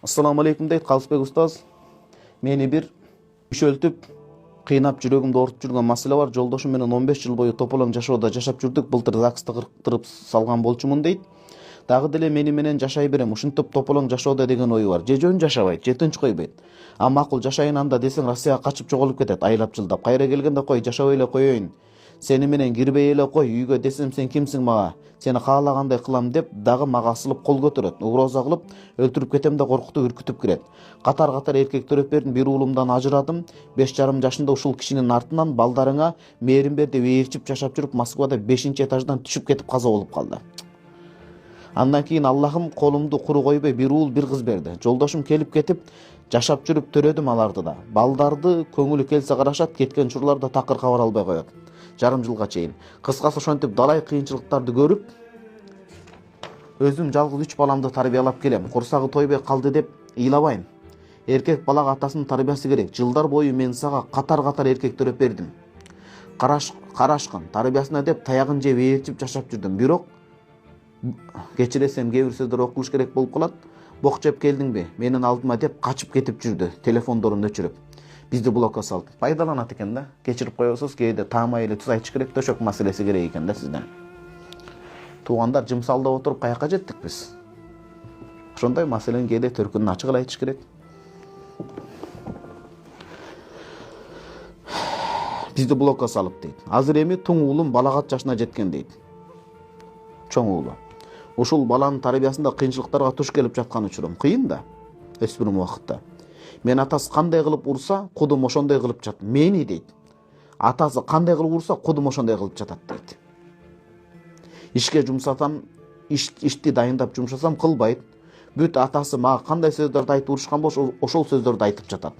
Assalamu alaikum deyт Калысбек устаз. Мени бир үшөлтүп, кыйнап жүрөгүмдү ортуп жүргөн маселе бар. Жолдошум менен 15 жыл бою тополоң жашоодо жашап жүрдүк. Былтыр ЗАГСты кырктырып салган болчумун дейт. Дагы деле мени менен жашай берем. Ушинтип тополоң жашоодо деген ою бар. Же жөн жашабайт, же тынч койбойт. А макул жашайын анда десең Россияга качып жоголуп кетет, айлап жылдап. Кайра келгенде кой жашабай эле коеюн. Сени менен кирбей эле кой, үйгө десем сен кимсиң мага? Сени каалагандай кылам деп дагы мага асылып кол көтөрөт. Угроза кылып өлтүрүп кетем да коркутуп үркүтүп кирет. Катар эркек төрөп бердим, бир уулумдан ажырадым. 5,5 жашында ушул кишинин артынан балдарыңа мээрим бер деп ээрчип жашап жүрүп Москвада 5-этаждан түшүп кетип каза болуп калды. Андан кийин Аллахым колумду куру койбой бир уул бир кыз берди. Жолдошум келип кетип жашап жүрүп төрөдүм аларды да. Балдарды көңүлү келсе карашат, кеткен учурларда такыр кабар албай коет. Жарым жылга чейин. Кыскасы ошентип далай кыйынчылыктарды көрүп, өзүм жалгыз 3 баламды тарбиялап келем. Курсагы тойбой калды деп ыйлабайм. Эркек балага атасынын тарбиясы керек. Жылдар бою мен сага катар эркек төрөп бердим. Карашкын тарбиясына деп таягын жеп ээрчип жашап жүрдүм. Бирок кечиресем кээ бир сөздөр окулуш керек болуп калат. Бок жеп келдиңби? Менин алдыма деп качып кетип жүрдү. Телефондорун өчүрүп. Бизди блокко салды. Пайдаланат экен да. Кечирип коесуз, кээде таамай эле туз айтыш керек, төшөк маселеси керек экен да сизден. Туугандар жымсалдап отуруп каяка жеттик биз? Ошондой маселени кээде төркүнүн ачык эле айтыш керек. Бизди блокко салып дейт. Азыр эми туң уулум балагат жашына жеткен дейт. Чоң уулу. Ушул баланын тарбиясында кыйынчылыктарга туш келип жаткан учурум. Кыйын да. Өспүрүм убакытта. Мен атасы кандай кылып урса, кудум ошондой кылып жатат. Мени дейт. Атасы кандай кылып урса, кудум ошондой кылып жатат дейт. Ишке жумсатам, ишти дайындап жумшасам кылбайт. Бүт атасы мага кандай сөздөрдү айтып урушкан болсо, ошол сөздөрдү айтып жатат.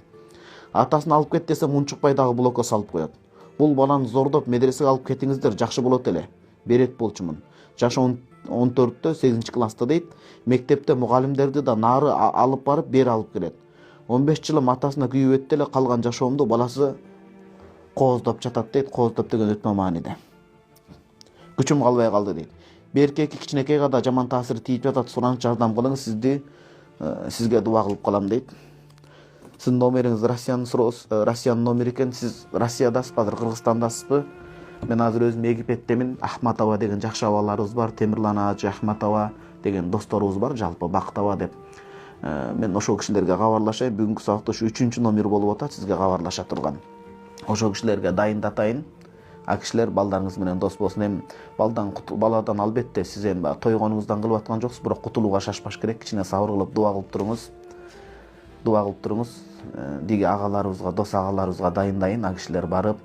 Атасын алып кет десем унчукпай дагы блокко салып коет. Бул баланы зордоп медресеге алып кетиңиздер, жакшы болот эле. Берет болчумун. Жашы 14-тө, 8-класста дейт. Мектепте мугалимдерди да нары алып барып, бери алып келет. 15 жылым атасына күйүп өттү эле, калган жашоомду баласы кооздоп жатат дейт. Кооздоп деген өтмө мааниде. Күчүм калбай калды дейт. Беркеки кичинекей да жаман таасир тийип жатат. Сураныч жардам кылыңыз, сизге дуа кылып калам дейт. Сиздин номериңиз Россиянын номери экен. Сиз Россиядасызбы, азыр Кыргызстандасызбы? Мен азыр өзүм Египеттемин. Ахматова деген жакшы абаларыбыз бар. Темирлан Ажы Ахматова деген досторубуз бар. Жалпы Бактова деп. Мен ошол кишилерге кабарлашайын. Бүгүнкү сабакта ушу 3-чү номер болуп атат, сизге кабарлаша турган. Ошол кишилерге дайындатайын. А кишилер балдарыңыз менен дос болсун. Эми баладан албетте сиз эми тойгонуңуздан кылып аткан жоксуз, бирок кутулууга шашпаш керек. Кичине сабыр кылып дуа кылып туруңуз. Диги агаларыбызга, дос агаларыбызга дайындайын. А кишилер барып,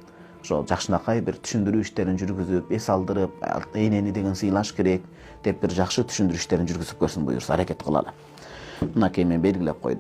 ошо жакшынакай бир түшүндүрүү иштерин жүргүзүп, эс алдырып, энени деген сыйлаш керек деп бир жакшы түшүндүрүү иштерин жүргүзүп көрсүн буюрса, аракет кылалы. Мынакей мен белгилеп койдум.